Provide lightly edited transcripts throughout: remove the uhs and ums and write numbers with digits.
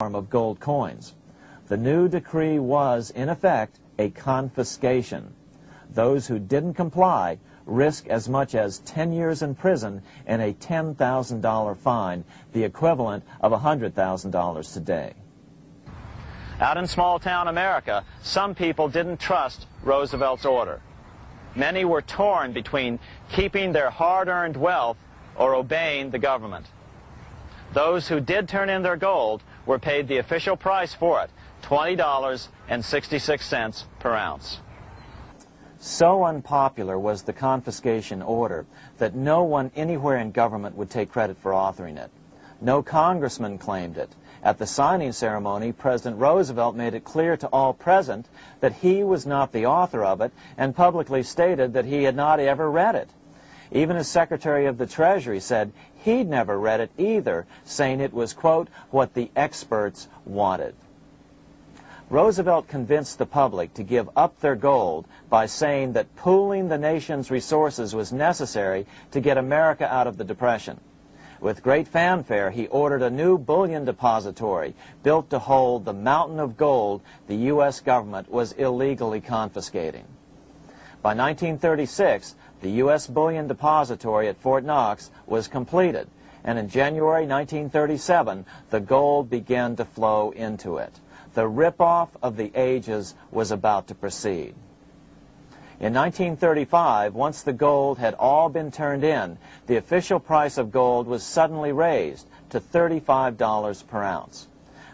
form of gold coins. The new decree was, in effect, a confiscation. Those who didn't comply risk as much as 10 years in prison and a $10,000 fine, the equivalent of $100,000 today. Out in small-town America, some people didn't trust Roosevelt's order. Many were torn between keeping their hard-earned wealth or obeying the government. Those who did turn in their gold were paid the official price for it, $20.66 per ounce. So unpopular was the confiscation order that no one anywhere in government would take credit for authoring it. No congressman claimed it. At the signing ceremony, President Roosevelt made it clear to all present that he was not the author of it and publicly stated that he had not ever read it. Even his Secretary of the Treasury said he'd never read it either, saying it was, quote, what the experts wanted. Roosevelt convinced the public to give up their gold by saying that pooling the nation's resources was necessary to get America out of the Depression. With great fanfare, he ordered a new bullion depository built to hold the mountain of gold the U.S. government was illegally confiscating. By 1936, the U.S. bullion depository at Fort Knox was completed, and in January 1937, the gold began to flow into it. The rip-off of the ages was about to proceed. In 1935, once the gold had all been turned in, the official price of gold was suddenly raised to $35 per ounce.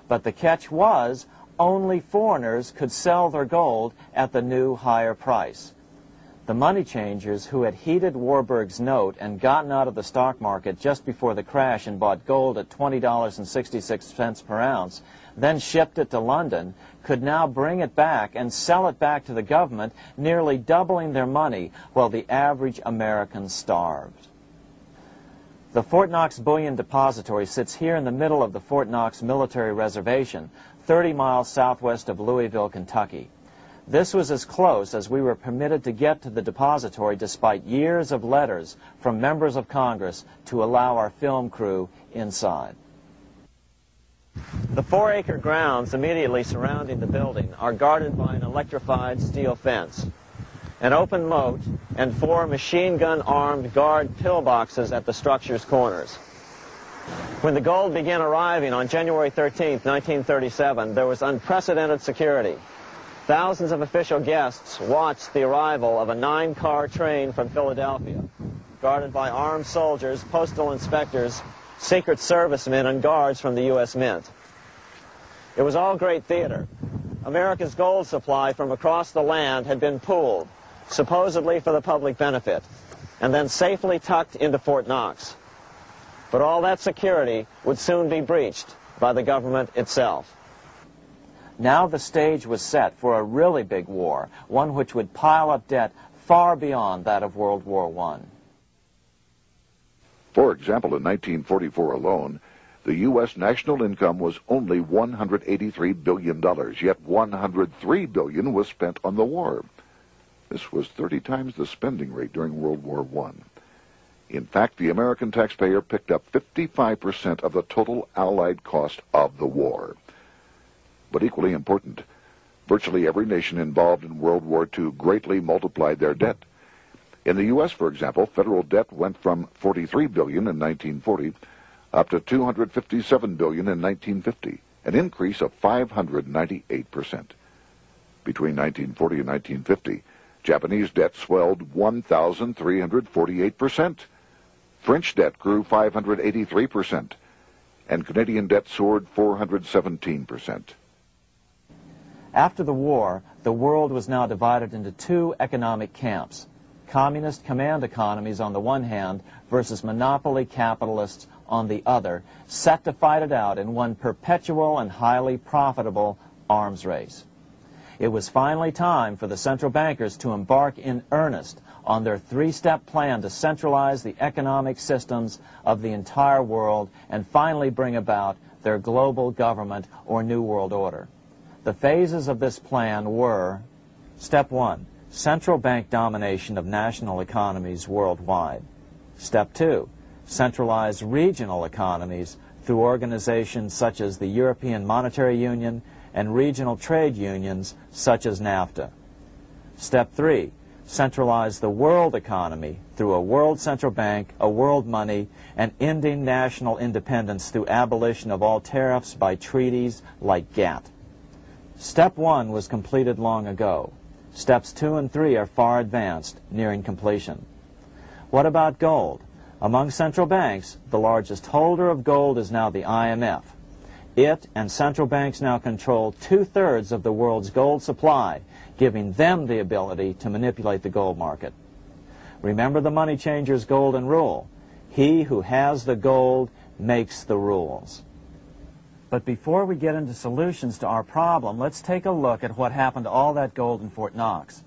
But the catch was, only foreigners could sell their gold at the new higher price. The money changers who had heeded Warburg's note and gotten out of the stock market just before the crash and bought gold at $20.66 per ounce, then shipped it to London, could now bring it back and sell it back to the government, nearly doubling their money while the average American starved. The Fort Knox Bullion Depository sits here in the middle of the Fort Knox Military Reservation, 30 miles southwest of Louisville, Kentucky. This was as close as we were permitted to get to the depository despite years of letters from members of Congress to allow our film crew inside. The 4-acre grounds immediately surrounding the building are guarded by an electrified steel fence, an open moat, and 4 machine-gun-armed guard pillboxes at the structure's corners. When the gold began arriving on January 13, 1937, there was unprecedented security. Thousands of official guests watched the arrival of a 9-car train from Philadelphia, guarded by armed soldiers, postal inspectors, Secret Servicemen, and guards from the U.S. Mint. It was all great theater. America's gold supply from across the land had been pooled, supposedly for the public benefit, and then safely tucked into Fort Knox. But all that security would soon be breached by the government itself. Now the stage was set for a really big war, one which would pile up debt far beyond that of World War I. For example, in 1944 alone, the U.S. national income was only $183 billion, yet $103 billion was spent on the war. This was 30 times the spending rate during World War I. In fact, the American taxpayer picked up 55% of the total Allied cost of the war. But equally important, virtually every nation involved in World War II greatly multiplied their debt. In the U.S., for example, federal debt went from $43 billion in 1940 up to $257 billion in 1950, an increase of 598%. Between 1940 and 1950, Japanese debt swelled 1,348%. French debt grew 583%, and Canadian debt soared 417%. After the war, the world was now divided into 2 economic camps: communist command economies on the one hand versus monopoly capitalists on the other, set to fight it out in one perpetual and highly profitable arms race. It was finally time for the central bankers to embark in earnest on their 3-step plan to centralize the economic systems of the entire world and finally bring about their global government or New World Order. The phases of this plan were: Step 1, central bank domination of national economies worldwide. Step 2, centralized regional economies through organizations such as the European Monetary Union and regional trade unions such as NAFTA. Step 3, centralize the world economy through a world central bank, a world money, and ending national independence through abolition of all tariffs by treaties like GATT. Step 1 was completed long ago. Steps 2 and 3 are far advanced, nearing completion. What about gold? Among central banks, the largest holder of gold is now the IMF. It and central banks now control 2/3 of the world's gold supply, giving them the ability to manipulate the gold market. Remember the money changer's golden rule. He who has the gold makes the rules. But before we get into solutions to our problem, let's take a look at what happened to all that gold in Fort Knox.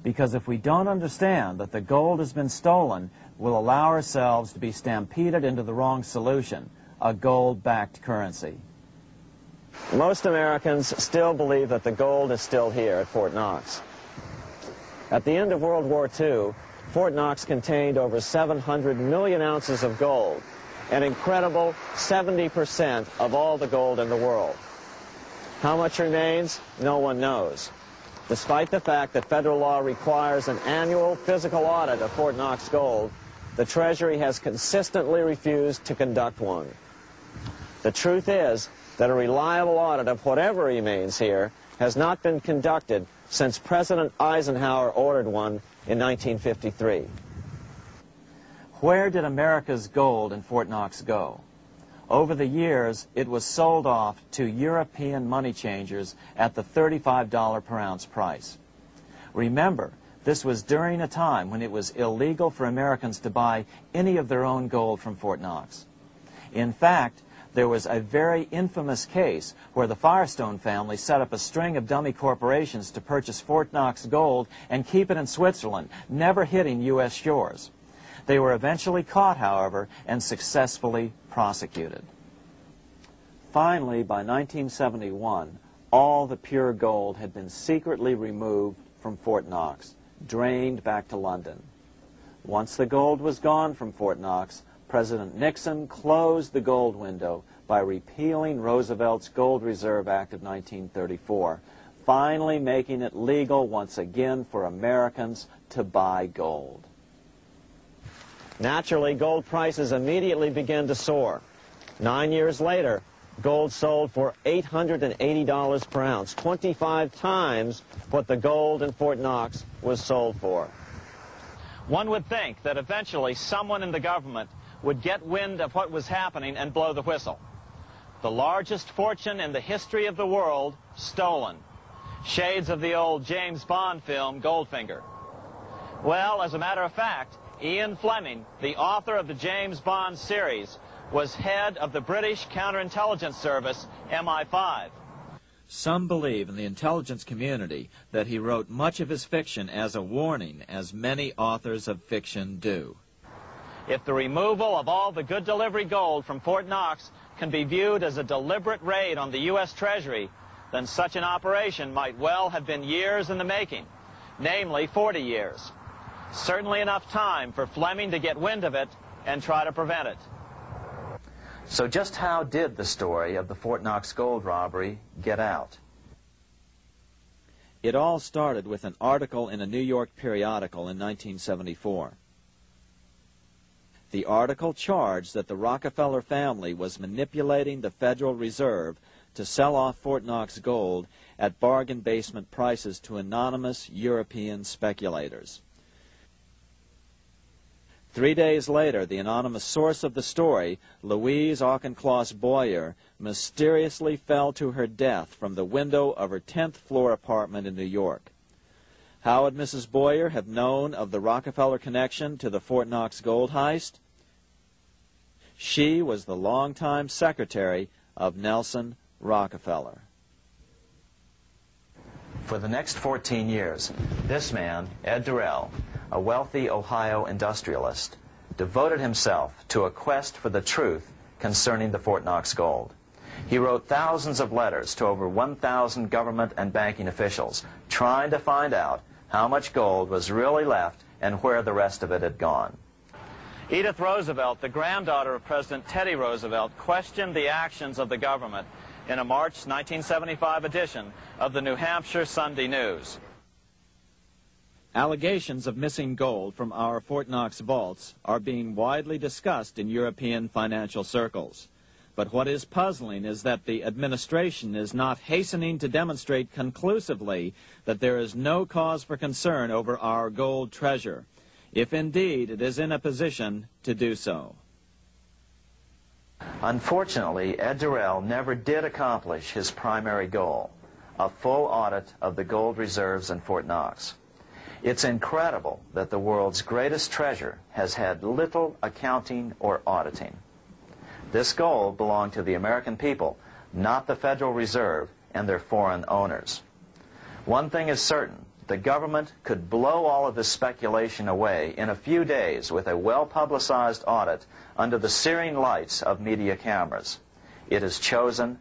Because if we don't understand that the gold has been stolen, we'll allow ourselves to be stampeded into the wrong solution, a gold-backed currency. Most Americans still believe that the gold is still here at Fort Knox. At the end of World War II, Fort Knox contained over 700 million ounces of gold, an incredible 70% of all the gold in the world. How much remains? No one knows. Despite the fact that federal law requires an annual physical audit of Fort Knox gold, the Treasury has consistently refused to conduct one. The truth is that a reliable audit of whatever remains here has not been conducted since President Eisenhower ordered one in 1953. Where did America's gold in Fort Knox go? Over the years, it was sold off to European money changers at the $35 per ounce price. Remember, this was during a time when it was illegal for Americans to buy any of their own gold from Fort Knox. In fact, there was a very infamous case where the Firestone family set up a string of dummy corporations to purchase Fort Knox gold and keep it in Switzerland, never hitting U.S. shores. They were eventually caught, however, and successfully prosecuted. Finally, by 1971, all the pure gold had been secretly removed from Fort Knox, drained back to London. Once the gold was gone from Fort Knox, President Nixon closed the gold window by repealing Roosevelt's Gold Reserve Act of 1934, finally making it legal once again for Americans to buy gold. Naturally, gold prices immediately began to soar. 9 years later, gold sold for $880 per ounce, 25 times what the gold in Fort Knox was sold for. One would think that eventually someone in the government would get wind of what was happening and blow the whistle. The largest fortune in the history of the world stolen. Shades of the old James Bond film, Goldfinger. Well, as a matter of fact, Ian Fleming, the author of the James Bond series, was head of the British counterintelligence service, MI5. Some believe in the intelligence community that he wrote much of his fiction as a warning, as many authors of fiction do. If the removal of all the good delivery gold from Fort Knox can be viewed as a deliberate raid on the U.S. Treasury, then such an operation might well have been years in the making, namely 40 years. Certainly enough time for Fleming to get wind of it and try to prevent it. So just how did the story of the Fort Knox gold robbery get out? It all started with an article in a New York periodical in 1974. The article charged that the Rockefeller family was manipulating the Federal Reserve to sell off Fort Knox gold at bargain basement prices to anonymous European speculators. 3 days later, the anonymous source of the story, Louise Auchincloss Boyer, mysteriously fell to her death from the window of her 10th floor apartment in New York. How would Mrs. Boyer have known of the Rockefeller connection to the Fort Knox gold heist? She was the longtime secretary of Nelson Rockefeller. For the next 14 years, this man, Ed Durrell, a wealthy Ohio industrialist, devoted himself to a quest for the truth concerning the Fort Knox gold. He wrote thousands of letters to over 1,000 government and banking officials, trying to find out how much gold was really left and where the rest of it had gone. Edith Roosevelt, the granddaughter of President Teddy Roosevelt, questioned the actions of the government in a March 1975 edition of the New Hampshire Sunday News. Allegations of missing gold from our Fort Knox vaults are being widely discussed in European financial circles. But what is puzzling is that the administration is not hastening to demonstrate conclusively that there is no cause for concern over our gold treasure, if indeed it is in a position to do so. Unfortunately, Ed Durrell never did accomplish his primary goal, a full audit of the gold reserves in Fort Knox. It's incredible that the world's greatest treasure has had little accounting or auditing. This gold belonged to the American people, not the Federal Reserve and their foreign owners. One thing is certain, the government could blow all of this speculation away in a few days with a well-publicized audit under the searing lights of media cameras. It has chosen